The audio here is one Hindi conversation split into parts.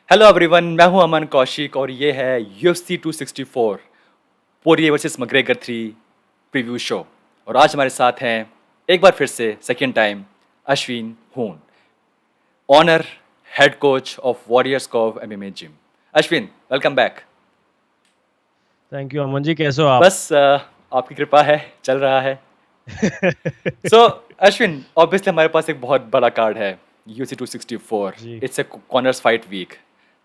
हेलो एवरीवन, मैं हूं अमन कौशिक और ये है UFC 264 पोरिये वर्सेस मग्रेगर 3 प्रीव्यू शो। और आज हमारे साथ हैं एक बार फिर से सेकेंड टाइम अश्विन हून, owner head coach of warriors Cove MMA gym. Ashwin, welcome back. Thank you Aman ji, कैसे हो आप? बस आपकी कृपा है, चल रहा है। सो अश्विन, ऑब्वियसली हमारे पास एक बहुत बड़ा कार्ड है, UFC 264। जी। It's a Conor's fight week.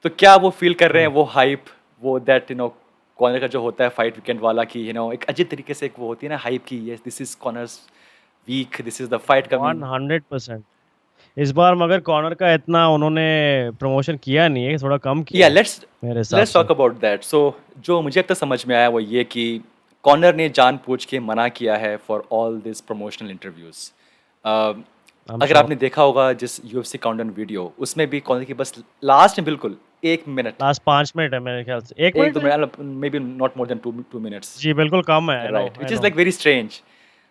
तो क्या वो फील कर रहे हैं, हम्म। वो हाइप, वो दैट कॉर्नर का जो होता है फाइट वीकेंड वाला, कि एक अजीब तरीके से एक वो होती है ना हाइप की, yes this is Conor's week, this is the fight coming. 100%। इस बार मगर कॉर्नर का इतना उन्होंने प्रमोशन किया नहीं है, थोड़ा कम या किया है लेट्स मेरे हिसाब let's say. Talk about that. सो जो मुझे अब तक समझ में आया वो ये कि कॉर्नर ने जानबूझ के मना किया है for all this promotional interviews. I am अगर आपने शॉक्ड। देखा होगा जिस UFC काउंटडाउन वीडियो, उसमें भी कॉर्नर की बस लास्ट में बिल्कुल 1 मिनट, लास्ट 5 मिनट है मेरे ख्याल से, एक एक मिनट दो है। Minute, maybe not more than 2 2 minutes, जी बिल्कुल कम है, I know right, I which is no. Like very strange.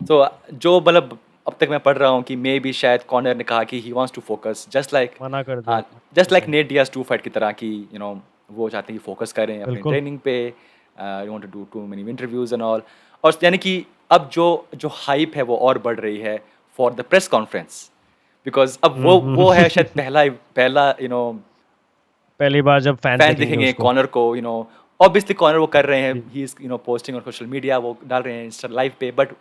तो जो मतलब अब तक मैं पढ़ रहा हूँ कि मे बी शायद कॉर्नर ने कहा कि he wants to focus just like, मना कर दिया हाँ, just like 100%। Nate Diaz 2 fight की तरह, कि वो चाहते हैं कि फोकस करें अपने बिल्कुल। ट्रेनिंग पे, you want to do too many interviews and all. और यानी कि अब जो जो हाइप है वो और बढ़ रही है for the press conference, because अब वो है शायद हम्म। पहला पहला पहली बार जब फैंस फैन देखेंगे दिखेंगे उसको। कॉर्नर को, ऑब्वियसली कॉर्नर वो कर रहे हैं, जी। He is posting on social media, वो डाल रहे हैं इंस्टा लाइव पे, but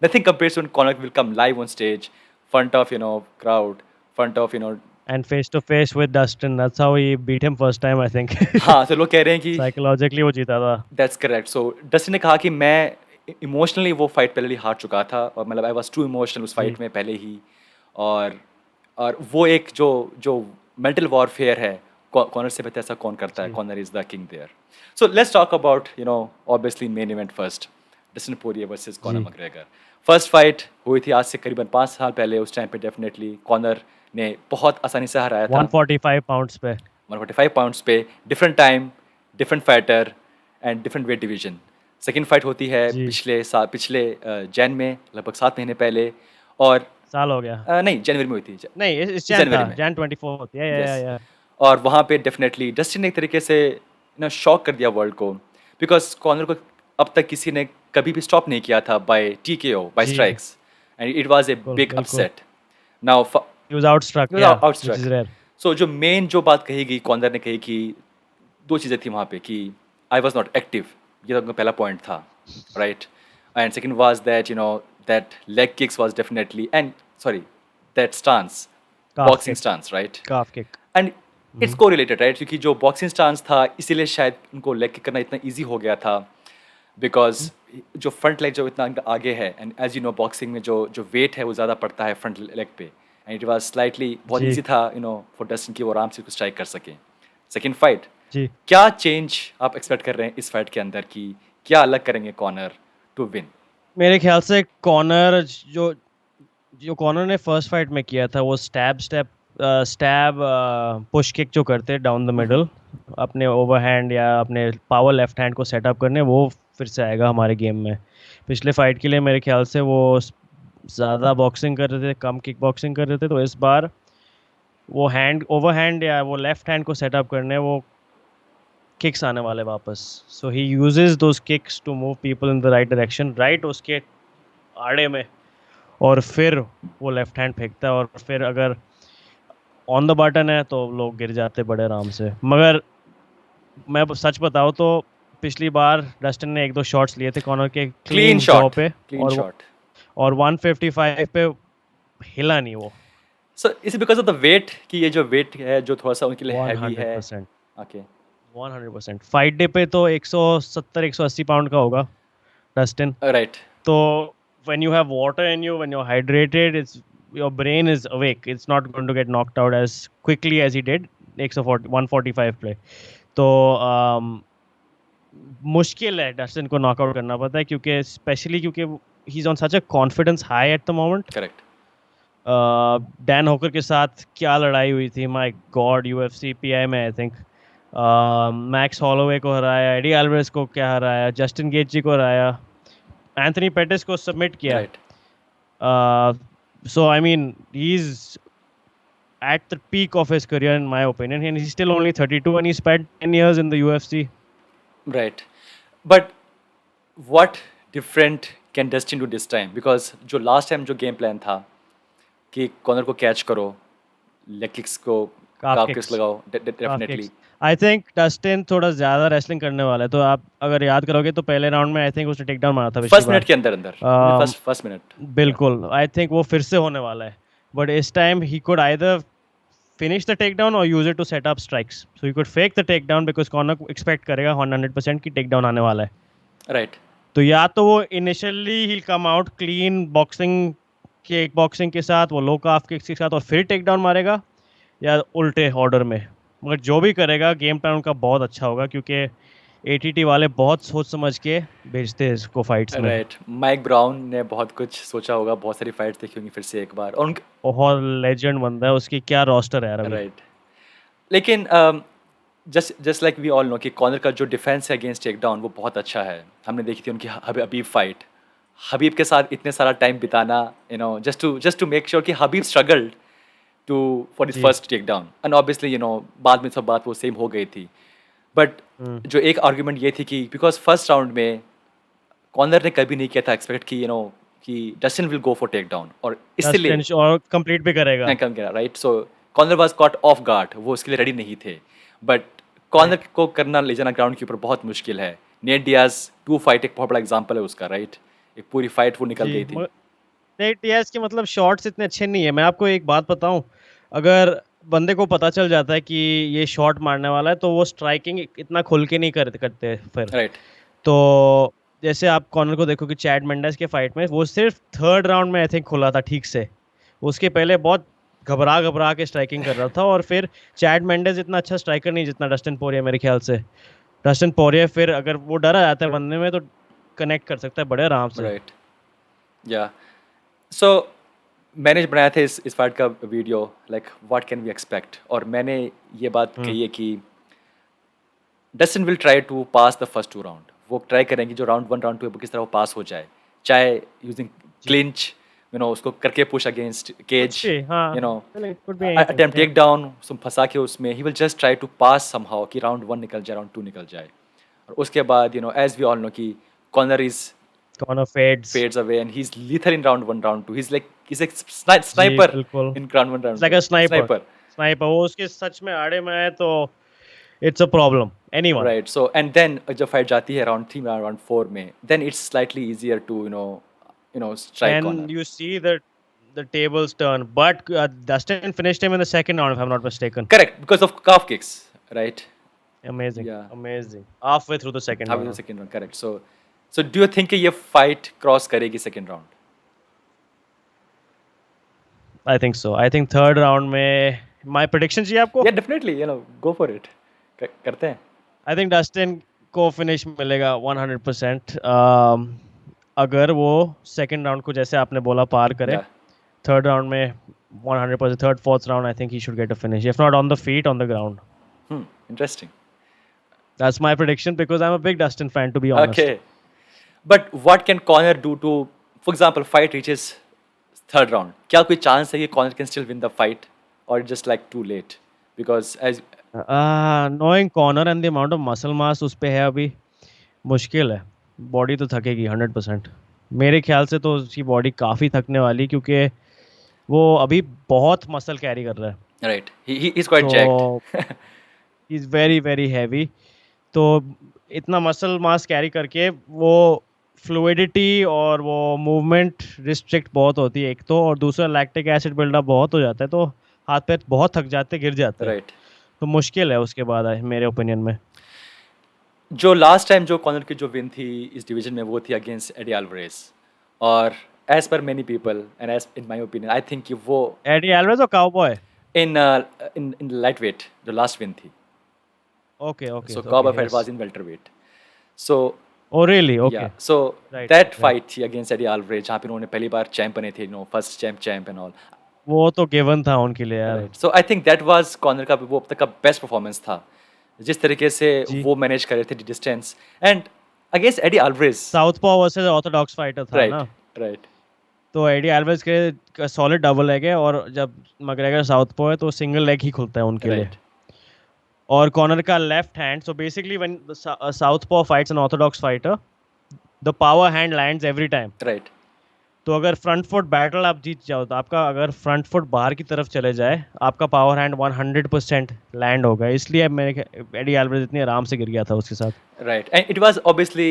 nothing compares when Conor will come live on stage, front of crowd, front of and face to face with Dustin, that's how he beat him first time I think. हाँ, तो लोग कह रहे हैं कि साइकोलॉजिकली वो जीता था। That's correct. सो डस्टिन ने कहा कि मैं इमोशनली वो फाइट पहले ही हार चुका था, और मतलब आई वाज टू इमोशनल उस जी। फाइट में पहले ही। और वो एक जो जो मेंटल वॉरफेयर है, कॉर्नर से बेहतर ऐसा कौन करता है, जी। Conor is the king there. So let's talk about obviously main event first, Dustin Poirier versus Conor जी। मैकग्रेगर। फर्स्ट फाइट हुई थी आज से करीबन 5 साल पहले। उस टाइम पे डेफिनेटली कॉर्नर ने बहुत आसानी से हराया था, 145 पाउंड्स पे। 145 पाउंड्स पे। Different time, different fighter and different weight division. Second fight होती है जी। पिछले जैन में, लगभग 7 महीने पहले। और साल हो गया। नहीं, जनवरी में हुई थी, नहीं, इस इस जैन जनवरी था, में, जैन 24 होती है, यस। या। और वहाँ पे डेफिनेटली डस्टिन ने एक तरीके से शॉक कर दिया वर्ल्ड को, बिकॉज कॉर्नर को अब तक किसी ने कभी भी स्टॉप नहीं किया था बाय TKO, बाय जी। Strikes, and it was a बिल्कुल बिग बिल्कुल। Upset. Now he was outstruck, he was yeah, which outstruck. Is rare. So जो मेन जो बात कही गई, कॉर्नर ने कही कि दो चीज़ें थी वहाँ पे, कि आई वॉज नॉट एक्टिव, ये तो उनका पहला पॉइंट था, right. And second was that that leg kicks was definitely, and sorry, that stance, calf boxing kick. Stance, right. Calf kick. And it's को रिलेटेड, राइट, क्योंकि जो बॉक्सिंग स्टांस था इसीलिए शायद उनको लेग किक करना इतना ईजी हो गया था, बिकॉज जो फ्रंट लेग जो इतना आगे है, एंड एज बॉक्सिंग में जो जो वेट है वो ज़्यादा पड़ता है फ्रंट लेग पे, एंड इट वाज स्लाइटली बहुत जी। ईजी था फॉर डस्टिन की वो आराम से स्ट्राइक कर सके। सेकेंड फाइट, जी। क्या चेंज आप एक्सपेक्ट कर रहे हैं इस फाइट के अंदर, की क्या अलग करेंगे कॉर्नर टू विन? मेरे ख्याल से कॉर्नर जो जो कॉर्नर ने फर्स्ट फाइट में किया था, वो स्टैब पुश किक जो करते डाउन द मिडल, अपने ओवरहैंड या अपने पावर लेफ्ट हैंड को सेटअप करने, वो फिर से आएगा हमारे गेम में। पिछले फाइट के लिए मेरे ख्याल से वो ज़्यादा बॉक्सिंग कर रहे थे, कम किक बॉक्सिंग कर रहे थे, तो इस बार वो हैंड ओवरहैंड या वो लेफ्ट हैंड को सेटअप करने वो किक्स आने वाले वापस। So he uses those kicks to move people in the right direction, right उसके आड़े में, और फिर वो लेफ्ट हैंड फेंकता है, और फिर अगर ऑन द बटन है तो लोग गिर जाते बड़े आराम से। मगर मैं सच बताऊं तो पिछली बार डस्टिन ने एक दो शॉट्स लिए थे कॉर्नर के क्लीन क्लीन जॉ शॉट, पे, क्लीन और शॉट। 155 पे हिला नहीं वो। सो इस बिकॉज ऑफ द वेट, कि ये जो वेट है जो थोड़ा सा उनके लिए हैवी है। 100%। ओके, 100%। फाइट डे पे तो 170 180 पाउंड का होगा डस्टिन। राइट। तो when you have water in you, when you're hydrated, it's your brain is awake. It's not going to get knocked out as quickly as he did 145 play. तो मुश्किल है डस्टिन को नॉकआउट करना, पता है, क्योंकि स्पेशली क्योंकि he is on such a confidence high at the moment. Correct. Dan होकर के साथ क्या लड़ाई हुई थी, माय गॉड, यूएफसी पीआई में आई थिंक। मैक्स हॉलोवे को हराया, एडी एल्वेज को क्या हराया, जस्टिन गेटजी को हराया, एंथनी पेटिस को सबमिट किया। Right. So I mean he is at the peak of his career, in my opinion, and he's still only 32, and he spent 10 years in the UFC. Right. But what different can Dustin do this time? Because जो last time जो game plan था कि कॉर्नर को कैच करो, लेग किक्स को Calf काफ kicks. किक्स लगाओ, Calf definitely kicks. I think Dustin थोड़ा ज़्यादा wrestling करने वाला है, तो आप अगर याद करोगे तो पहले राउंड में I think उसने टेक डाउन मारा था पिछली फर्स्ट मिनट बार. के अंदर अंदर Um, फर्स्ट मिनट बिल्कुल, I think वो फिर से होने वाला है. But इस time he could either finish the takedown or use it to set up strikes. So he could fake the takedown because corner expect करेगा 100% कि takedown आने वाला है. राइट. तो या तो वो इनिशियली ही come out clean boxing kickboxing के साथ, वो लो काफ किक्स के साथ, और फिर टेक डाउन मारेगा, या उल्टे ऑर्डर में. मगर जो भी करेगा गेम प्लान उनका बहुत अच्छा होगा, क्योंकि एटीटी वाले बहुत सोच समझ के भेजते हैं इसको फाइट्स में. राइट. माइक ब्राउन ने बहुत कुछ सोचा होगा, बहुत सारी फाइट्स देखी होंगी फिर से एक बार, और बहुत लेजेंड बंदा है, उसकी क्या रोस्टर है यार अभी. राइट. लेकिन just like we all know कि कॉर्नर का जो डिफेंस है अगेंस्ट टेक डाउन वो बहुत अच्छा है. हमने देखी थी उनकी हबीब फाइट. हबीब के साथ इतने सारा टाइम बिताना, जस्ट टू मेक श्योर कि Khabib struggled to for this जी. First takedown, and obviously बाद में सब बात वो सेम हो गई थी. बट जो एक आर्ग्यूमेंट ये थी कि बिकॉज फर्स्ट राउंड में कॉर्नर ने कभी नहीं किया था एक्सपेक्ट कि Dustin will go for takedown, और इसलिए Dustin और कंप्लीट भी करेगा. कम गया. Right. So Conor was caught off guard, वो उसके लिए रेडी नहीं थे. बट कॉर्नर को करना, ले जाना ग्राउंड के ऊपर बहुत मुश्किल है. नेट डियाज 2 फाइट एक बहुत बड़ा एग्जांपल है उसका. राइट. एक पूरी फाइट वो निकल जी, गई थी. नेट डियाज के मतलब शॉट्स इतने अच्छे नहीं है. मैं आपको एक बात बताऊं, अगर बंदे को पता चल जाता है कि ये शॉट मारने वाला है, तो वो स्ट्राइकिंग इतना खुल के नहीं करते फिर. राइट. तो जैसे आप कॉर्नर को देखो कि चैड मेंडेस के फाइट में वो सिर्फ थर्ड राउंड में आई थिंक खुला था ठीक से. उसके पहले बहुत घबरा के स्ट्राइकिंग कर रहा था, और फिर चैड मेंडेस इतना अच्छा स्ट्राइकर नहीं जितना डस्टिन पोरिया मेरे ख्याल से. डस्टिन पोरिया फिर अगर वो डरा जाता है बंदे में, तो कनेक्ट कर सकता है बड़े आराम से. राइट. या सो मैंने बनाया था इस फाइट का video, like what can we expect, और मैंने ये बात कही है कि Dustin will try to pass the first 2 round. वो ट्राई करेंगे जो राउंड 1 राउंड 2 है वो किस तरह वो पास हो जाए, चाहे यूजिंग क्लिंच, उसको करके push against cage, attempt takedown, उसको फंसा के उसमें ही will just try to pass somehow कि राउंड 1 निकल जाए, राउंड 2 निकल जाए. और उसके बाद एज वी ऑल नो कि corner is corner fades away and he's lethal in round 1 round 2. He's a sniper बिल्कुल. in round 1 round It's like 2. a sniper. वो उसके सच में आड़े में है तो it's a problem. Anyone. Right. So and then जब फाइट जाती है round 3 में round 4 में, then it's slightly easier to strike And corner. you see the tables turn, but Dustin finished him in the second round if I'm not mistaken. Correct, because of calf kicks, right? Amazing. Yeah. Amazing. Halfway through the second Halfway round. the second round, correct. So do you think कि ये fight cross करेगी second round? I think so. I think third round में my prediction चाहिए आपको? Yeah, definitely. Go for it. करते हैं. I think Dustin को finish मिलेगा 100%. अगर वो second round को जैसे आपने बोला पार करे, Yeah. third round में 100%, third, fourth round I think he should get a finish. If not on the feet, on the ground. Interesting. That's my prediction because I'm a big Dustin fan, to be honest. Okay. But what can Conor do to, for example, fight reaches third round? क्या कोई chance है कि Conor can still win the fight, or just like too late? Because as Knowing Conor and the amount of muscle mass उस पे है अभी, मुश्किल है. बॉडी तो थकेगी 100%. मेरे ख्याल से तो उसकी बॉडी काफ़ी थकने वाली, क्योंकि वो अभी बहुत मसल कैरी कर रहा है. right, he's quite jacked. He is very very heavy. तो इतना मसल मास कैरी करके वो फ्लूइडिटी और वो मूवमेंट रिस्ट्रिक्ट बहुत होती है एक तो, और दूसरा लैक्टिक एसिड बिल्डअप बहुत हो जाता है, तो हाथ पैर बहुत थक जाते, गिर जाते हैं. right. तो मुश्किल है उसके बाद मेरे ओपिनियन में. जो लास्ट टाइम जो कॉनर की जो विन थी इस डिवीजन में वो थी अगेंस्ट एडी अल्वारेज, और as per many people and as in my opinion I think कि वो एडी अल्वारेज और काउबॉय इन लाइट वेट जो लास्ट विन थी. Okay So Cowboy fight was in welterweight. So Oh really? Okay. yeah. So Right, that right. fight थी against Eddie Alvarez जहाँ पे उन्होंने पहली बार चैंप बने थे, फर्स्ट चैंप and all. वो तो गिवन था उनके लिए यार. Right. So I think that was corner का वो अब तक का बेस्ट परफॉर्मेंस था, जिस तरीके से जी. वो मैनेज कर रहे थे distance, and against Eddie Alvarez. Southpaw versus orthodox fighter था राइट ना. राइट. तो एडी एल्वेज के सॉलिड डबल लेग है, और जब मैग्रेगर साउथपॉ है तो सिंगल लेग ही खुलता है उनके लिए। राइट और कॉनर का left hand, so basically when southpaw fights an orthodox fighter, the power hand lands every time. Right तो अगर फ्रंट फुट बैटल आप जीत जाओ, तो आपका अगर फ्रंट फुट बाहर की तरफ चले जाए, आपका पावर हैंड 100% लैंड होगा। इसलिए मेरे एडी एल्वेज इतनी आराम से गिर गया था उसके साथ। Right and it was obviously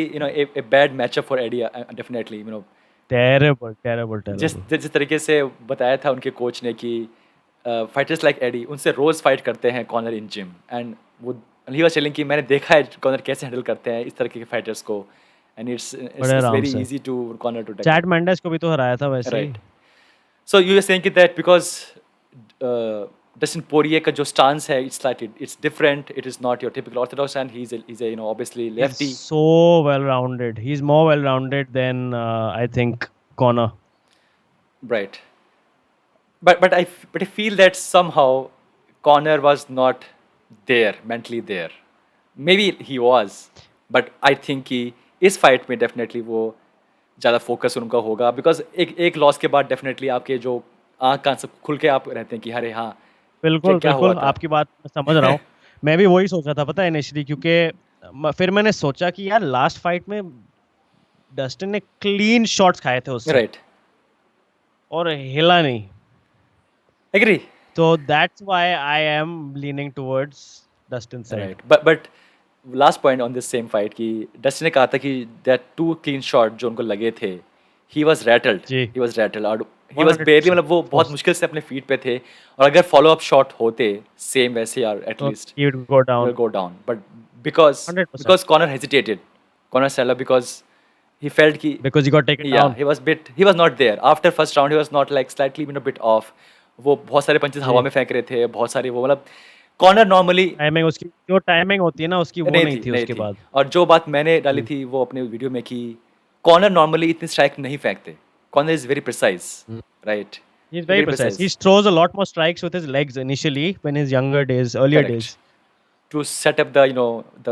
a bad matchup for Eddie definitely terrible terrible जिस टेरेबल। जिस तरीके से बताया था उनके कोच ने कि फाइटर्स लाइक एडी उनसे रोज फाइट करते हैं कॉनर इन जिम एंड वो ही वाज टेलिंग कि मैंने देखा है कॉनर कैसे हैंडल करते हैं इस तरह के फाइटर्स को एंड इट्स बड़े इट्स आराम वेरी से। Easy to Conor to tackle Chad Mendes को भी तो हराया था वैसे ही। Right so you are saying कि दैट बिकॉज डस्टिन पोरिये का जो स्टांस है it's different it is not your typical orthodox and he is obviously He's lefty so well rounded. He's more well rounded than I think Connor. right but I feel that somehow Connor was not there mentally there maybe he was but I think कि इस फाइट में डेफिनेटली वो ज़्यादा फोकस उनका होगा बिकॉज एक लॉस के बाद डेफिनेटली आपके जो आँख कान सब खुल के आप रहते हैं कि अरे हाँ बिल्कुल क्या हुआ बिल्कुल, था आपकी बात मैं समझ रहा हूँ। मैं भी वही सोच रहा था, पता है इनिशियली, क्योंकि फिर मैंने सोचा कि यार लास्ट फाइट में डस्टिन ने क्लीन शॉट्स खाए थे उससे राइट और हिला नहीं। एग्री तो that's why I am leaning towards Dustin side. Right but last point on this same fight कि डस्टिन ने कहा था कि दैट 2 क्लीन शॉट जो उनको लगे थे ही वाज रैटल्ड जी। ही वाज रैटल्ड और ही वाज 100% बेयरली मतलब वो बहुत course. मुश्किल से अपने फीट पे थे और अगर फॉलो अप शॉट होते सेम वैसे यार तो at least he would go he down will go down but because 100% Connor hesitated Connor Stella because he felt कि because he got taken yeah down. he was not there after first round he was not like slightly bit off वो बहुत सारे पंचेस हवा में फेंक रहे थे बहुत सारे वो मतलब कॉर्नर नॉर्मली टाइमिंग उसकी जो टाइमिंग होती है ना उसकी वो नहीं थी उसके बाद। और जो बात मैंने डाली थी वो अपने वीडियो में कि कॉर्नर नॉर्मली इतनी स्ट्राइक नहीं फेंकते corner is very precise right He's very precise. He throws a lot more strikes with his legs initially when his younger days, earlier days. to set up the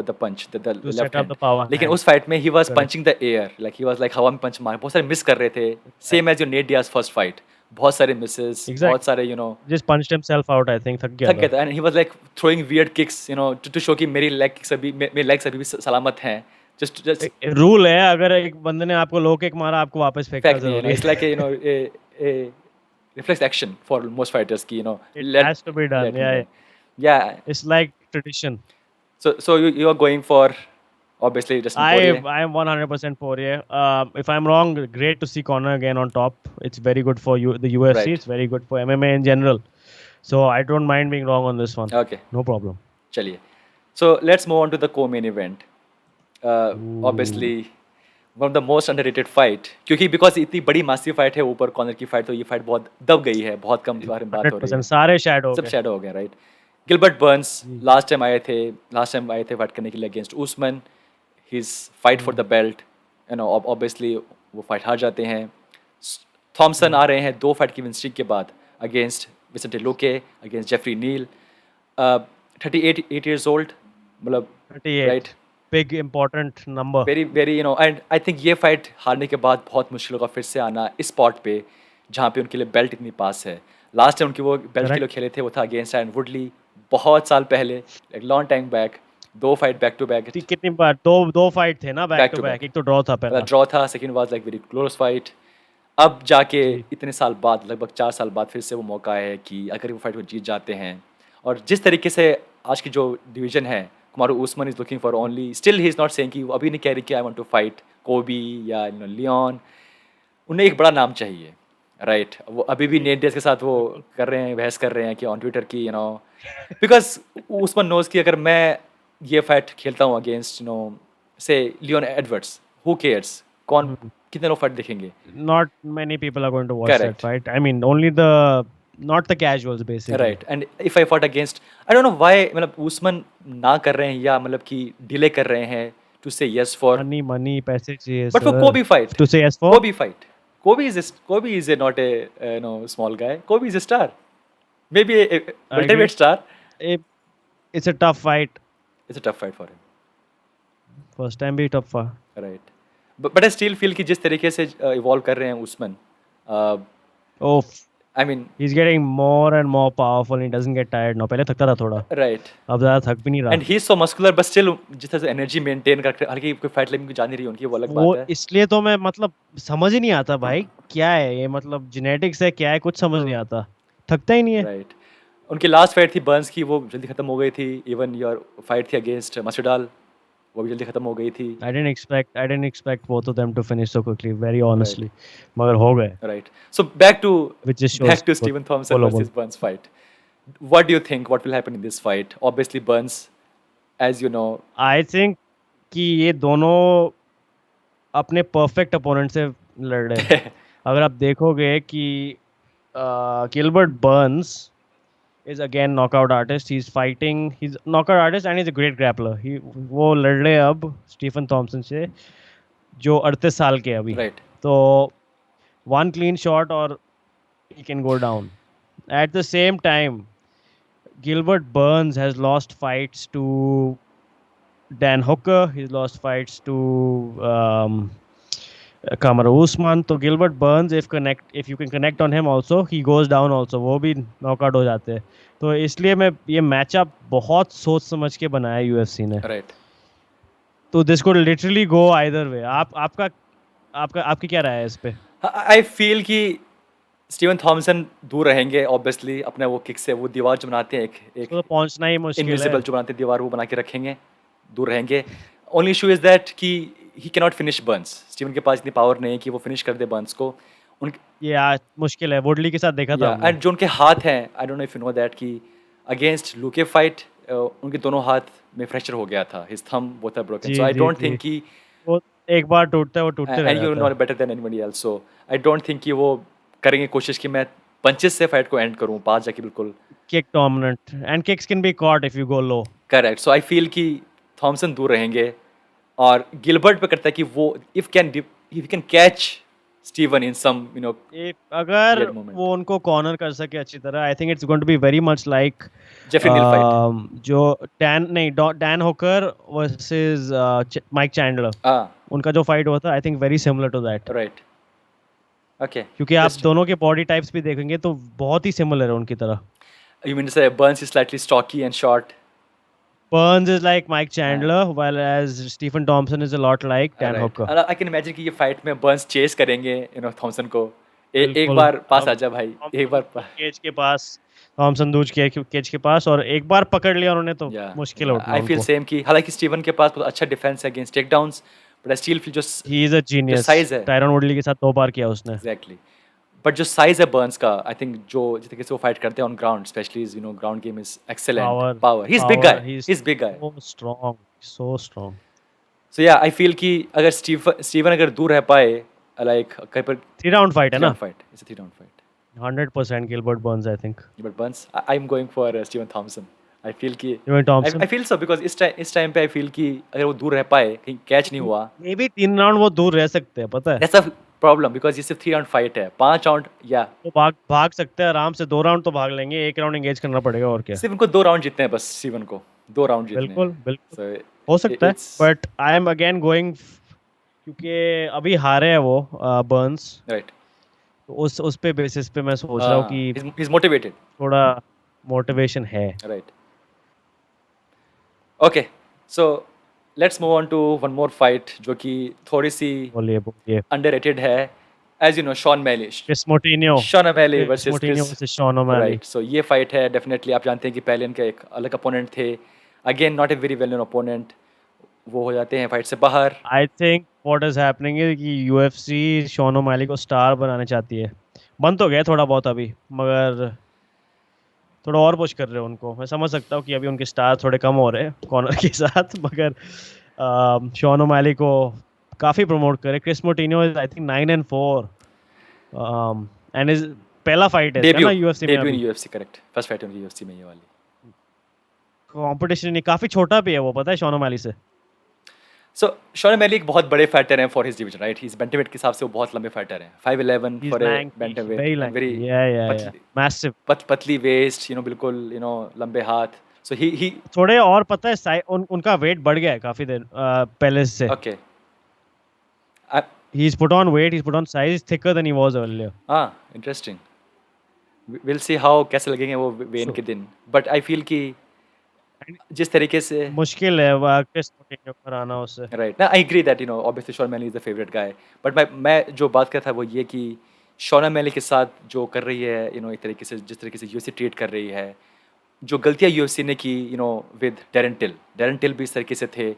the punch the To left set up hand the power लेकिन hand. उस फाइट में he was Correct. punching the air like he was like हवा में पंच मार बहुत सारे मिस कर रहे थे same as your Nate Diaz first fight बहुत सारे misses Exactly. बहुत सारे Just punched himself out, I think. थक गया थक गया था and he was like throwing weird kicks to show कि मेरी leg kicks अभी मेरे legs अभी भी सलामत हैं just था। रूल है, अगर एक बंदे ने आपको लो किक मारा, आपको वापस फेंकना fact नहीं है जरूरी it's like a reflex action for most fighters कि It has to be done. let me Yeah, go. yeah it's like tradition. so you are going for obviously just I am 100% for you. If I'm wrong, great to see Conor again on top. It's very good for you, the UFC. Right. It's very good for MMA in general. So I don't mind being wrong on this one. okay No problem. चलिए so let's move on to the co-main event obviously one of the most underrated fight क्योंकि because इतनी बड़ी massive fight है ऊपर कॉर्नर की फाइट तो ये फाइट बहुत दब गई है बहुत कम बार में बात हो रही है 100% सारे shadow सब शैडो हो गया right Gilbert Burns last time आए थे फाइट करने के लिए against Usman his fight for the belt obviously वो फाइट हार जाते हैं थॉमसन आ रहे हैं 2 फाइट की विन स्ट्रीक के बाद अगेंस्ट विसेंटे लुके अगेंस्ट जेफरी नील 38 years old मतलब 38. Right Big important number. Very very and I think ये फाइट हारने के बाद बहुत मुश्किल होगा फिर से आना इस स्पॉट पे जहाँ पे उनके लिए बेल्ट इतनी पास है लास्ट टाइम उनकी वो बेल्ट के Correct. लिए खेले थे वो था अगेंस्ट एंड वुडली बहुत साल पहले एक long time back 2 fight back to back कितनी बार दो फाइट थे ना Back back to to back. Back. एक तो ड्रॉ था पहला। ड्रॉ था second was like very close fight अब जाके इतने साल बाद लगभग 4 साल बाद फिर से वो मौका है कि अगर वो फाइट को जीत जाते हैं और जिस तरीके से आज की जो डिवीजन है Kamaru Usman is looking for only still he is not saying कि वो अभी नहीं कह रही कि आई वांट टू फाइट कोबी या लियोन उन्हें एक बड़ा नाम चाहिए राइट वो अभी भी नेट डियाज के साथ वो कर रहे हैं बहस कर रहे हैं कि ऑन ट्विटर की बिकॉज उस्मान नोज कि अगर मैं ये फाइट खेलता हूँ अगेंस्ट से लियोन एडवर्ड्स हु केयर्स कौन कितने लोग फाइट देखेंगे Not many people are going to watch Correct. that fight. I mean, only not the casuals basically. Right and if I fought against I don't know why मतलब उस्मान ना कर रहे हैं या मतलब कि डिले कर रहे हैं टू से यस फॉर Money, पैसे चाहिए। बट फॉर कोबी fight To say yes for? Kobe fight. Kobe is not a small guy. Kobe is a star. Maybe a agree. welterweight star. It's a tough fight. It's a tough fight for him. First time भी tough था। Right. But I still feel कि जिस तरीके से इवॉल्व कर रहे हैं Usman uh, Oh, I mean, he's getting more and more powerful and he doesn't get tired now. पहले थकता था थोड़ा, right. अब ज़्यादा थक भी नहीं रहा। And he is so muscular but still जिस तरह से एनर्जी मेंटेन करके, हालांकि कोई फाइट लाइन की जा नहीं रही उनकी, वो अलग वो बात है। इसलिए तो मैं मतलब समझ ही नहीं आता भाई, क्या है ये, मतलब जेनेटिक्स है क्या है, कुछ समझ नहीं आता, थकता ही नहीं है। राइट। उनकी लास्ट फाइट थी बर्न्स की, वो जल्दी खत्म हो गई थी। इवन योर फाइट थी अगेंस्ट मसुडाल, वो भी जल्दी खत्म हो गई थी। I didn't expect both of them to finish so quickly, very right, honestly, मगर हो गए, right. So back to which just shows back to good. Stephen Thompson बोलो वर्सेस बोलो। Burns fight. What do you think what will happen in this fight? Obviously Burns, as you know. I think कि ये दोनों अपने परफेक्ट अपोनेंट से लड़ रहे हैं। अगर आप देखोगे कि Gilbert Burns is again knockout artist. He's fighting. He's knockout artist and he's a great grappler. वो लड़ रहे हैं अब स्टीफन थॉमसन से, जो 38 साल के हैं अभी। राइट, तो one clean shot और he can go down. At the same time, Gilbert Burns has lost fights to Dan Hooker. He's lost fights to Kamaru Usman. तो Gilbert Burns, if you can connect on him also, he goes down also. वो भी नॉकआउट हो जाते हैं। तो इसलिए मैं ये मैचअप बहुत सोच समझ के बनाया यूएफसी ने। राइट। तो this could literally go either way. आपकी क्या राय है इस पे? आई फील कि स्टीवन थॉमसन दूर रहेंगे ऑब्वियसली, अपने वो किक से, वो दीवार जो बनाते हैं, एक इसको तो पहुंचना ही मुश्किल है। इनविजिबल जो बनाते हैं दीवार, वो बना के रखेंगे, दूर रहेंगे। ओनली इशू इज दैट कि ही कैनॉट फिनिश बर्न्स। स्टीवन के पास इतनी पावर नहीं है कि वो फिनिश कर दे बर्न्स को। उन ये आज मुश्किल है, वुडली के साथ देखा था या हमने। एंड जो उनके हाथ हैं, I don't know if you know that, कि अगेंस्ट लुके फाइट उनके दोनों हाथ में फ्रैक्चर हो गया था, his thumb both are broken. जी सो आई जी डोंट जी, थिंक कि, वो एक बार टूटता है वो टूटते रह एंड यू जाता नो है। Better than anybody else, so I don't think कि वो करेंगे कोशिश कि मैं पंचेस से फाइट को एंड करूं, पास जाके बिल्कुल। Kick dominant and kicks can be caught if you go low. Correct. So I feel कि थॉमसन दूर रहेंगे, और गिलबर्ट पे करता है कि वो if can catch Stephen in some अगर weird moment. वो उनको कॉर्नर कर सके अच्छी तरह, I think it's going to be very much like Geoffrey Neal fight. जो Dan Hooker versus Mike Chandler, हाँ, उनका जो फाइट हुआ था, I think very similar to that. Right. Okay, क्योंकि आप दोनों के बॉडी टाइप्स भी देखेंगे तो बहुत ही सिमिलर है उनकी तरह। यू मीन टू से Burns is slightly stocky and short? Burns is like Mike Chandler, while as Stephen Thompson is a lot like Dan right. Hooker. I can imagine कि ये फाइट में बर्न्स चेस करेंगे थॉमसन को। एक बिल्कुल। बार पास अब आ जा भाई, एक बार केज के पास, थॉमसन दूज के केज के पास, और एक बार पकड़ लिया उन्होंने तो या मुश्किल है उठना आई फील उनको। सेम कि हालांकि स्टीवन के पास बहुत अच्छा डिफेंस है against takedowns, but I still feel जो he is a genius. Size है, टायरन वुडली के साथ 2 बार किया उसने। एग्जैक्टली। बट जो साइज है बर्न्स का, आई थिंक जो जिस तरीके से वो फाइट करते हैं on ground specially, ground game is excellent. Power, he is big guy, he is big guy. so strong, so strong. सो या आई फील कि अगर स्टीवन अगर दूर रह पाए, लाइक कहीं पर 3 राउंड फाइट है ना? Fight, it's a 3 round fight. 100% Gilbert Burns, I think. But Burns, I am going for Stephen Thompson. I feel कि Stephen Thompson, I feel so because इस टाइम पे आई फील कि अगर वो दूर रह पाए, कहीं कैच नहीं हुआ, मे बी 3 राउंड वो दूर रह सकते हैं, पता है? दैट्स अ प्रॉब्लम, बिकॉज ये सिर्फ 3 राउंड फाइट है। 5 राउंड या वो भाग सकते हैं आराम से, 2 राउंड तो भाग लेंगे, 1 राउंड एंगेज करना पड़ेगा और क्या। सिर्फ उनको 2 राउंड जीतने हैं बस, स्टीवन को 2 राउंड जीतने हैं। बिल्कुल बिल्कुल So, हो सकता है, it's but I am again going, क्योंकि अभी हारे हैं वो बर्न्स, right. तो उस पे बेसिस पे मैं सोच रहा हूँ कि He's motivated. थोड़ा मोटिवेशन है। Right. Okay. So let's move on to one more fight जो कि थोड़ी सी बोलिए underrated है. As you know, Sean O'Malley. Chris Moutinho Sean O'Malley versus Moutinho Chris. Versus Sean O'Malley. Right. So ये fight है definitely, आप जानते हैं कि पहले इनके एक अलग opponent थे. Again, not a very well known opponent. वो हो जाते हैं फाइट से बाहर. I think what is happening है कि यूएफसी शॉन ओमैली को स्टार बनाने चाहती है। बन तो गया थोड़ा बहुत अभी, मगर थोड़ा और पुश कर रहे हो उनको। मैं समझ सकता हूँ कि अभी उनके स्टार थोड़े कम हो रहे हैं कॉनर के साथ, मगर शॉन ओमैली को काफ़ी प्रमोट करे। Chris Moutinho is I think 9-4 and is पहला फाइट है Debut. ना यूएफसी में Debut in अभी। UFC, correct. First fight in UFC में ये वाली. कंपटीशन नहीं, काफ़ी छोटा भी है वो, पता है, शॉन ओमैली से। So Sean O'Malley एक बहुत बड़े फाइटर हैं for his division, right? He's bantamweight के हिसाब से वो बहुत लंबे फाइटर हैं. 5'11" He's for a lanky, bantamweight. very and lanky. very Yeah. पतली, Massive. पतली waist, बिल्कुल, लंबे हाथ. So he थोड़े और पता है उनका वेट बढ़ गया है काफी देर पहले से। okay. he's put on weight, he's put on size, he's thicker than he was earlier. हाँ, इंटरेस्टिंग। विल सी हाउ कैसे लगेंगे वो वेन So के दिन। बट आई फील कि and जिस तरीके से मुश्किल है वापस के ऊपर आना उससे। राइट ना, I agree that obviously Sean Malley is the favourite guy. But मैं जो बात कर रहा था वो ये कि शॉन मैली के साथ जो कर रही है एक तरीके से, जिस तरीके से यूएफसी ट्रीट कर रही है, जो गलतियां यूएफसी ने की विद डेरन टिल भी इस तरीके से थे।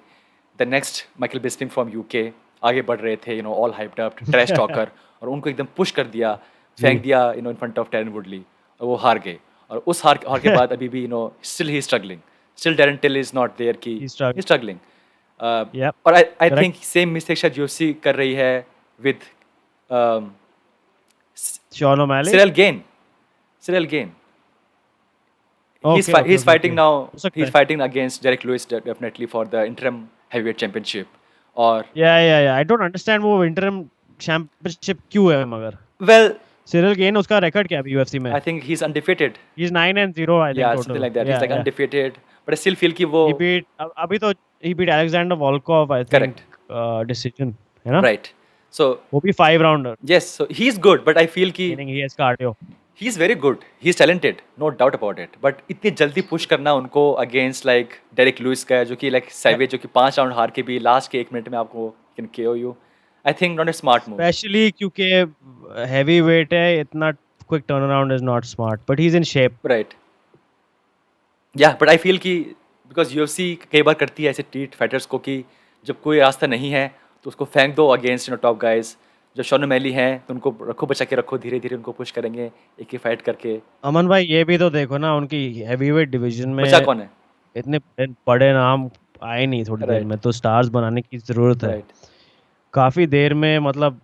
The next Michael Bisping from UK आगे बढ़ रहे थे, all hyped up trash talker, और उनको एकदम पुश कर दिया, फेंक जी, दिया in front of Tyron Woodley, और वो हार गए। और उस हार के बाद अभी भी still he struggling, still Darren Till is not there की he's struggling. He struggling. Yep, और I correct. Think same mistake शायद यूएफसी कर रही है with Sean O'Malley? Ciryl Gane. Ciryl Gane Okay, okay, he's okay, fighting okay. now, हो सकता he's है। fighting against Derek Lewis definitely for the interim heavyweight championship। और Yeah. I don't understand वो interim championship क्यों है मगर। well, Cyril Gane उसका record क्या है अभी UFC में? I think he's undefeated। He's 9-0 I think Yeah, something total. like that, he's like Yeah. undefeated, but I still feel कि वो He beat अभी तो he beat Alexander Volkov I think correct, decision है ना? right। So वो भी 5 rounder yes, so he's good, but I feel कि meaning he has cardio. he's very good, he's talented, no doubt about it, but इतनी जल्दी पुश करना उनको against like डेरिक लुइस का है, जो कि like savage, जो कि 5 राउंड हार के भी लास्ट के 1 मिनट में आपको can KO you। I think not a smart move। Especially क्योंकि heavy weight है इतना quick turnaround is not smart but he's in shape. Right या बट आई फील कि बिकॉज यूएफसी कई बार करती है ऐसे ट्रीट फाइटर्स को कि जब कोई रास्ता नहीं है तो उसको फेंक दो अगेंस्ट टॉप गाइज। जब शॉन मैली हैं तो उनको रखो, बचा के रखो, धीरे धीरे उनको पुश करेंगे एक ही फाइट करके। अमन भाई ये भी तो देखो ना उनकी heavyweight division बचा में कौन है? इतने बड़े नाम आए नहीं थोड़ी देर राइट में तो स्टार्स बनाने की जरूरत है। राइट काफी देर में मतलब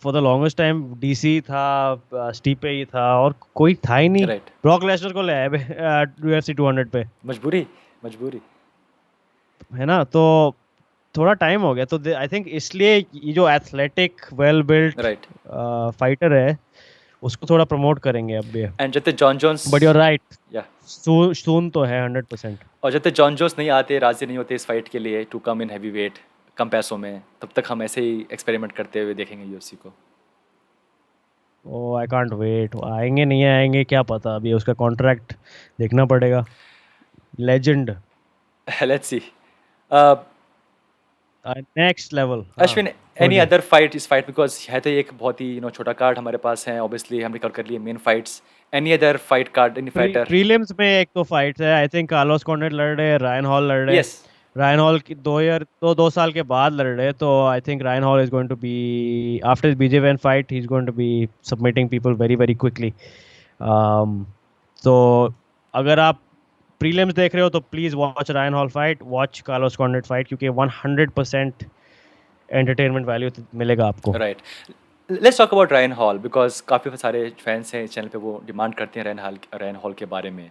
for the longest time DC था, स्टीपे ही था और कोई था ही नहीं। राइट ब्रॉक लेसनर को ले आए UFC 200 पे मजबूरी मजबूरी। है ना, तो थोड़ा टाइम हो गया तो आई थिंक इसलिए ये जो athletic well built right fighter है उसको थोड़ा प्रमोट करेंगे अब भी। एंड जब तक Jon Jones but you are right, या सून तो है 100%। और जब तक जॉन जोन्स नहीं आते, राजी नहीं होते इस फाइट के लिए to come in heavyweight कम पैसों में, तब तक हम ऐसे ही एक्सपेरिमेंट करते हुए देखेंगे यूएफसी को। ओ आई कांट वेट, आएंगे नहीं आएंगे क्या पता, अभी उसका कॉन्ट्रैक्ट देखना पड़ेगा। Legend, let's see. Next level. Ashwin, any other fight इस फाइट, बिकॉज है तो एक बहुत ही छोटा कार्ड हमारे पास है, ऑब्वियसली हमने कवर कर लिए main fights. Any other fight card, any fighter? Prelims में एक तो फाइट है, आई थिंक कार्लोस कॉर्नेट लड़ रहे हैं, रायन हॉल लड़ रहे हैं। यस रायन हॉल की 2 साल के बाद लड़ रहे हैं, तो I think Ryan Hall is going to be after BJ Penn fight he is going to be submitting people very very quickly. तो अगर आप प्रीलिम्स देख रहे हो तो please watch Ryan Hall fight, watch Carlos Condit fight, क्योंकि 100% एंटरटेनमेंट वैल्यू मिलेगा आपको। Right. Let's talk about Ryan Hall, because काफ़ी सारे फैंस हैं इस चैनल पे, वो डिमांड करते हैं रायन हॉल के बारे में।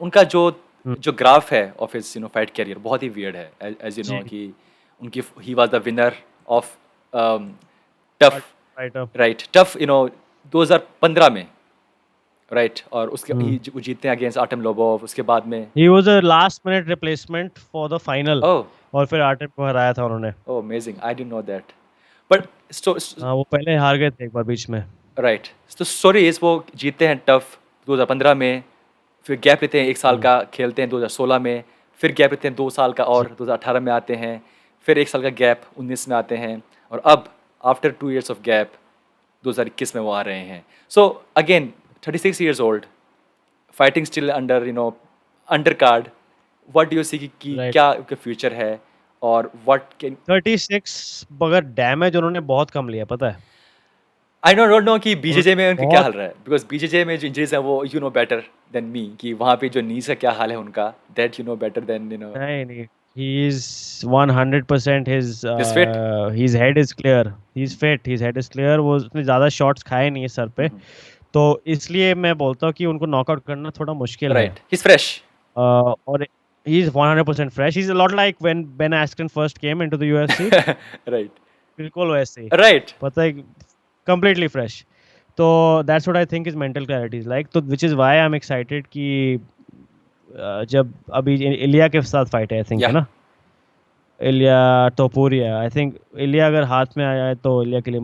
उनका जो ग्राफ है ऑफ हिज फाइट कैरियर बहुत ही वियर्ड है, एज यू नो जी। कि उनकी he was the winner of tough, fighter right, tough 2015 में, राइट, और उसके वो जीतते हैं अगेंस्ट आर्टेम लोबोव, उसके बाद में he was a last minute replacement for the final oh और फिर आर्टेम को हराया था उन्होंने। Oh amazing, I didn't know that. But हाँ वो पहले हार गए थे एक बार बीच में। राइट, तो स्टोरी इज वो जीतते हैं टफ 2015 में, फिर गैप लेते हैं 1 साल का, खेलते हैं 2016 में, फिर गैप लेते हैं 2 साल का और 2018 में आते हैं, फिर 1 साल का गैप 19 में आते हैं, और अब आफ्टर 2 years ऑफ गैप 2021 में वो आ रहे हैं। So again 36 years old, fighting still under undercard. What do you see कि Right. क्या उनका फ्यूचर है, और व्हाट कैन 36 मगर डैमेज उन्होंने बहुत कम लिया पता है। आई डोंट नो कि बीजेजे में उनका क्या बहुत- हाल रहा है, बिकॉज बीजेजे में जो इंजरीज है वो you know better than me, कि वहाँ पे जो नीज का क्या हाल है उनका, that you know better than नहीं he is 100% He's fit? his head is clear, he's fit, his head is clear। वो उसने ज्यादा शॉट्स खाए नहीं है सर पे, तो इसलिए मैं बोलता हूँ कि उनको नॉकआउट करना थोड़ा मुश्किल है। Right, he is fresh. और he is 100% fresh, he's a lot like when Ben Askren first came into the UFC। Right बिल्कुल वैसे ही राइट पता है, completely fresh। तो that's what I think his mental clarity is like, तो which is why I'm excited कि जब अभी इलिया के साथ फाइट है आई थिंक Yeah. है ना, इलिया टोपुरिया, आई थिंक इलिया अगर हाथ में आया है तो इलिया के लिए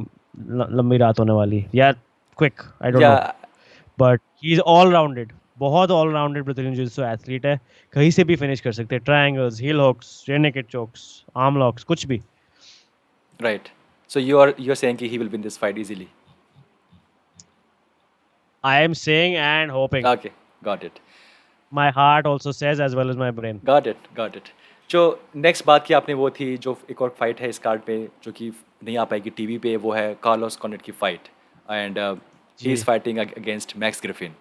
लंबी रात होने वाली है, या क्विक, आई डोंट नो, या but he is all rounded, बहुत ऑल राउंडेड ब्राजीलियन जिu-jitsu एथलीट है, कहीं से भी फिनिश कर सकते हैं, triangles, heel hooks, rear naked chokes, arm locks, कुछ भी। Right, so you are saying कि he will win this fight easily. I am saying and hoping, okay, got it. My heart also says as well as my brain. Got it, got it. जो नेक्स्ट बात की आपने वो थी, जो एक और फाइट है इस कार्ड पे जो कि नहीं आ पाएगी टीवी पे, वो है कार्लोस कॉर्नेट की फाइट, एंड ही इज जी, fighting against Max Griffin.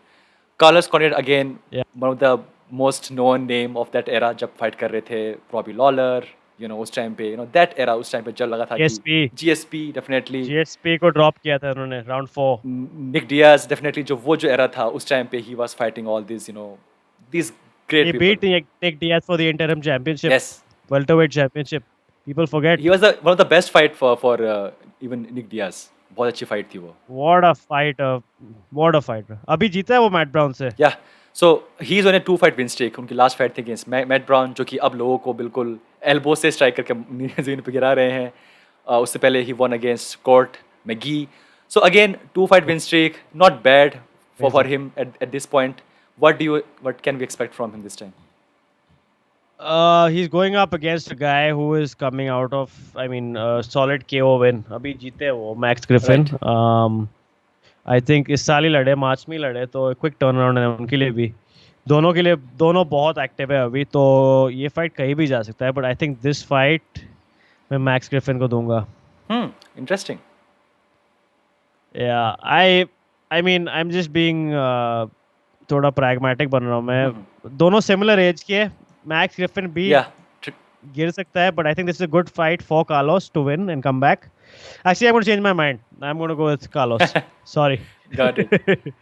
Carlos Condit again या one of the most known name of that era, जब फाइट कर रहे थे रॉबी लॉलर, उस टाइम पे दैट एरा, उस टाइम पे जब लगा था कि जीएसपी, जीएसपी डेफिनेटली, जीएसपी को ड्रॉप किया था उन्होंने राउंड 4। निक डियाज डेफिनेटली, जो वो जो एरा था उस टाइम पे he was fighting all this these great He people. beat Nick Diaz for the interim championship, Yes, welterweight championship. People forget. he was one of the best fight for even Nick Diaz. बहुत अच्छी फाइट थी वो. What a fight! What a fight! अभी जीता है वो मैट ब्राउन से। Yeah, so he's on a 2 fight win streak. उनकी लास्ट फाइट थी अगेंस्ट मैट ब्राउन, जो कि अब लोगों को बिल्कुल एल्बो से स्ट्राइक करके जमीन पे गिरा रहे हैं. उससे पहले ही one against Court McGee. So again, 2 fight win streak, not bad for Amazing. him at this point. What can we expect from him this time? He's going up against a guy who is coming out of, I mean, solid KO win. अभी जीते हैं वो max Griffin. Right. I think इस साल ही लड़े, मार्च में ही लड़े, तो क्विक टर्नअराउंड है उनके लिए भी, दोनों के लिए, दोनों बहुत एक्टिव है अभी, तो ये फाइट कहीं भी जा सकता है, but I think this fight मैं मैक्स ग्रिफिन को दूंगा। Interesting. Yeah, I mean, I'm just being थोड़ा pragmatic बन रहा हूँ मैं। दोनों similar age के हैं। मैक्स ग्रिफिन भी Yeah. tr- गिर सकता है, but I think this is a good fight for Carlos to win and come back. Actually, I'm going to change my mind. I'm going to go with Carlos. Sorry. Got it.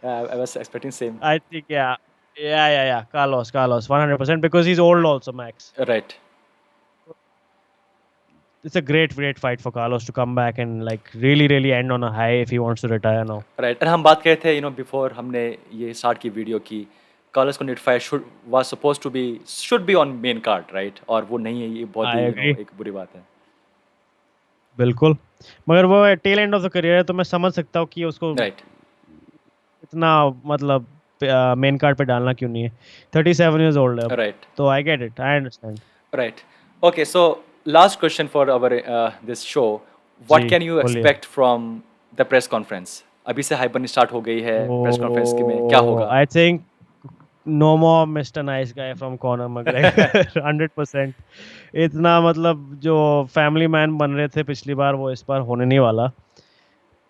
I was expecting same. I think yeah. Carlos, 100% because he's old also, Max. Right. It's a great fight for Carlos to come back and like really end on a high if he wants to retire now. Right. और हम बात कर रहे थे बिफोर हमने ये स्टार्ट की वीडियो की, Carlos Condit fight should be on main card, right, और वो नहीं है, ये बहुत I ही agree. एक बुरी बात है. बिल्कुल, मगर वो tail end of the career है, तो मैं समझ सकता हूँ कि उसको राइट. इतना मतलब मेन कार्ड पे डालना क्यों नहीं है। 37 years old है, राइट. तो I get it, I understand. Right. Okay, so last question for our this show. What जी, कैन यू बोलिए। Expect from the press conference? अभी से हाइप बननी स्टार्ट हो गई है प्रेस कॉन्फ्रेंस के में, क्या होगा? I think no more mister nice guy from Conor McGregor. 100%। इतना मतलब जो फैमिली मैन बन रहे थे पिछली बार, वो इस बार होने नहीं वाला,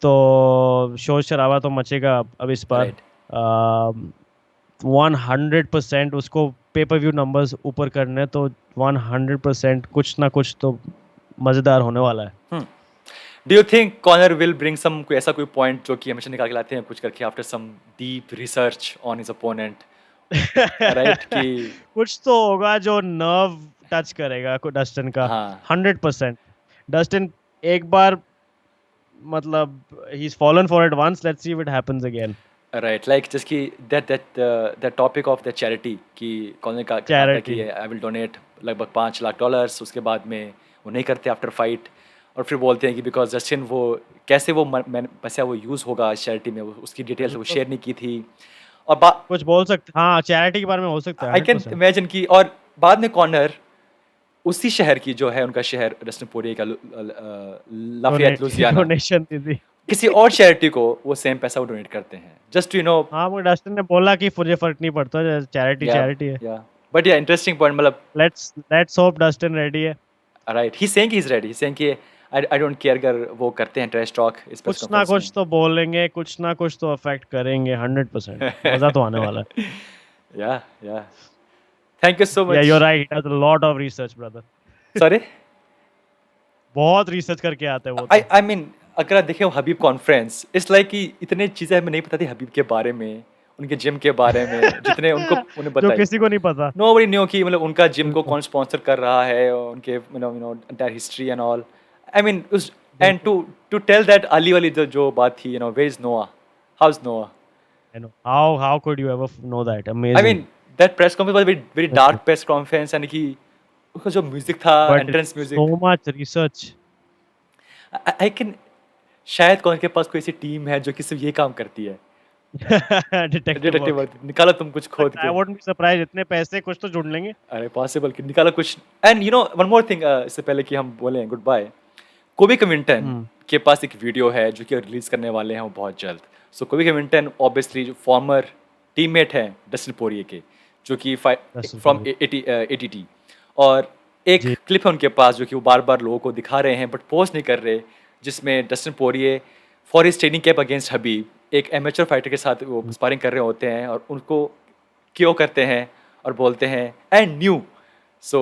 तो शोर शराबा तो मचेगा अब इस बार। राइट. 100% उसको पेपर व्यू नंबर्स ऊपर करने, तो 100% कुछ ना कुछ तो मजेदार होने वाला है। Do you think Conor will bring some कोई ऐसा कोई पॉइंट जो कि हमेशा निकाल के लाते हैं कुछ करके after some deep research on his opponent, right? कि कुछ तो होगा जो नर्व टच करेगा को डस्टिन का। हाँ. 100%। डस्टिन एक बार मतलब he is fallen for it once, let's see if it happens again. Right, like जिसकी that topic of the charity कि कॉर्नर का कहता है कि Charity. आई विल डोनेट लगभग $5 लाख, उसके बाद में वो नहीं करते आफ्टर फाइट, और फिर बोलते हैं कि बिकॉज जस्टिन वो कैसे वो पैसा वो यूज़ होगा चैरिटी में, उसकी डिटेल्स वो शेयर नहीं की थी. और कुछ बोल सकते, हाँ, चैरिटी के बारे में हो सकता है आई कैन 100%। इमेजिन की, और बाद में कॉर्नर उसी शहर की जो है उनका शहर डस्टिन पोरिये का लाफियत लुजियाना, डोनेशन दी थी। किसी और चैरिटी को वो सेम पैसा वो डोनेट करते हैं जस्ट हाँ, मगर डस्टिन ने बोला कि मुझे फर्क नहीं पड़ता, चैरिटी है। या बट या इंटरेस्टिंग पॉइंट, मतलब लेट्स होप डस्टिन रेडी है। Right, he saying he is ready, he saying कि आई डोंट केयर अगर वो करते हैं ट्रैश टॉक इस प्रेस कुछ ना कॉन्फ्रेंस कुछ तो बोलेंगे, कुछ ना कुछ तो अफेक्ट करेंगे 100%। मजा तो आने वाला है। या थैंक यू सो या you are much. Right, has a lot of research brother. Sorry. बहुत रिसर्च करके आते हैं वो आई तो। आई मीन अगर आप देखें हबीब कॉन्फ्रेंस, इट्स लाइक कि इतने चीज़ें हमें नहीं पता थी हबीब के बारे में, उनके जिम के बारे में, जितने उन्हें जो बताई. किसी को नहीं पता। नोबडी न्यू कि मतलब उनका जिम को बिल्कुल। कौन स्पॉन्सर कर रहा है, और उनके entire history and all. I mean उस and to tell that Ali वाली जो बात थी, where is Noah, how is Noah. I know. How could you ever know that? I Amazing. Mean that press conference was very very dark press conference, यानी कि उसका जो म्यूजिक था, but entrance it's music, so much research. I can, शायद कौन के पास कोई ऐसी टीम है जो कि सिर्फ ये काम करती है, Detective डिटेक्टिव work. वर्क, निकालो तुम कुछ But खोद I के। wouldn't be surprised, इतने पैसे कुछ तो जुड़ लेंगे. अरे पॉसिबल कि निकालो कुछ। And you know one more thing, इससे पहले कि हम बोले गुड बाय, कोबी कविंटन Hmm. के पास एक वीडियो है जो कि रिलीज करने वाले हैं वो बहुत जल्द। सो कोबी कविंटन ऑब्वियसली जो फॉर्मर टीममेट है डस्टिन पोरिये के, जो कि Dustin फ्रॉम Poirier. एटीटी, और एक जी. क्लिप है उनके पास जो कि वो बार बार लोगों को दिखा रहे हैं बट पोस्ट नहीं कर रहे, जिसमें Dustin Poirier for his training camp against Khabib एक एमेचर फाइटर के साथ वो स्पारिंग कर रहे होते हैं और उनको क्यों करते हैं और बोलते हैं एंड न्यू। सो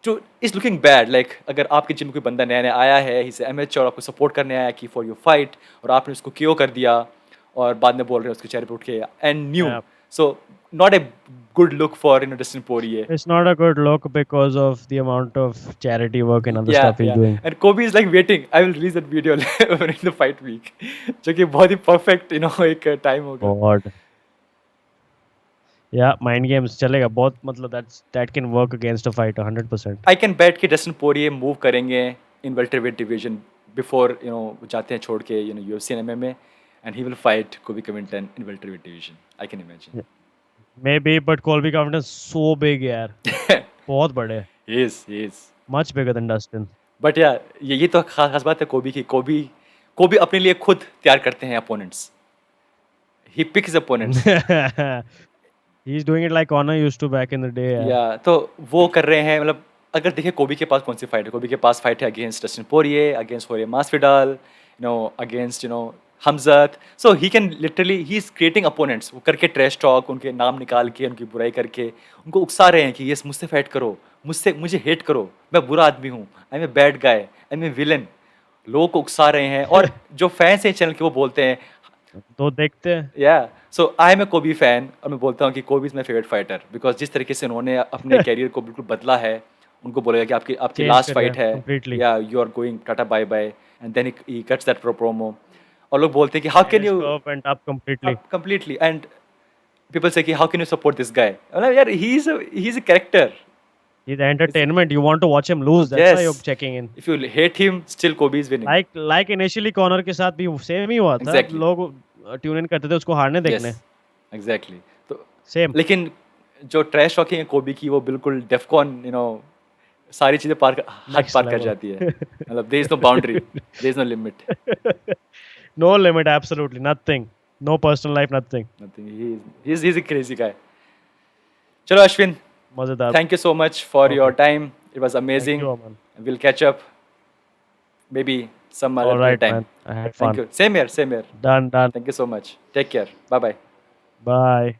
जो इज लुकिंग बैड, लाइक अगर आपके जिम में कोई बंदा नया नया आया है, इसे एमेचर और आपको सपोर्ट करने आया कि फॉर योर फाइट, और आपने उसको क्यों कर दिया और बाद में बोल रहे हैं उसके चेहरे पे उठ के and new. Yeah. So not a good look for Dustin Poirier. It's not a good look because of the amount of charity work and other Yeah, stuff he's yeah. doing. And Kobe is like waiting. I will release that video in the fight week. जो कि बहुत ही perfect, you know, एक टाइम होगा. God. Yeah, mind games चलेगा बहुत, मतलब that can work against a fighter 100%. I can bet कि डस्टिन पोरिये मूव करेंगे in welterweight division before, you know, वो जाते हैं छोड़ के, you know, UFC and MMA, and he will fight Kobe Covington in welterweight division. I can imagine. Maybe, but Colby Covington is so big यार, बहुत बड़े, He is. much bigger than Dustin. But yeah, ये तो खास बात है कोबी की। कोबी अपने लिए खुद तैयार करते हैं opponents. He picks his opponents. He's doing it like Conor used to back in the day. यार. या तो वो कर रहे हैं, मतलब अगर देखिए कोबी के पास कौन सी फाइट है, कोबी के पास फाइट है अगेंस्ट डस्टिन पोरिये, अगेंस्ट होरे मास्विडाल, you know, against, you know, हमजत। So he can literally, he is creating opponents, वो करके ट्रैश टॉक, उनके नाम निकाल के, उनकी बुराई करके उनको उकसा रहे हैं कि यस मुझसे फाइट करो, मुझे हेट करो, मैं बुरा आदमी हूँ, I am a bad guy, I am a villain. लोगों को उकसा रहे हैं और जो फैंस हैं चैनल के वो बोलते हैं तो देखते हैं. या सो आई एम ए कोबी फैन, और मैं बोलता हूँ कि कोबी is my favourite fighter because जिस तरीके से उन्होंने अपने कैरियर को बिल्कुल बदला है। उनको बोलेगा कि आपकी Change लास्ट कर दिया फाइट है, completely. या you are going ta-ta bye bye, and then he cuts that promo, और लोग बोलते हैं कि how can His you curve went up completely. completely, and people say कि how can you support this guy? मतलब यार he's a character. He's entertainment. You want to watch him lose. That's why Yes. you're checking in. If you hate him, still Kobe is winning. Like initially Conor के साथ भी सेम ही हुआ था. Exactly. लोग ट्यून इन करते थे उसको हारने देखने. Yes, exactly. तो सेम. लेकिन जो ट्रैश टॉकिंग है कोबी की वो बिल्कुल डेफकॉन, यू नो, सारी चीजें हद Next पार कर level. जाती है। मतलब there is no boundary, there is no limit, No limit, absolutely nothing. No personal life, nothing. Nothing. He is a crazy guy. चलो अश्विन, मजेदार. thank you so much for your Okay. time. It was amazing. Thank you, Aman. We'll catch up maybe some other All right, time. man. I had Thank fun. you. Same here, same here. Done. Thank you so much. Take care. Bye bye. Bye.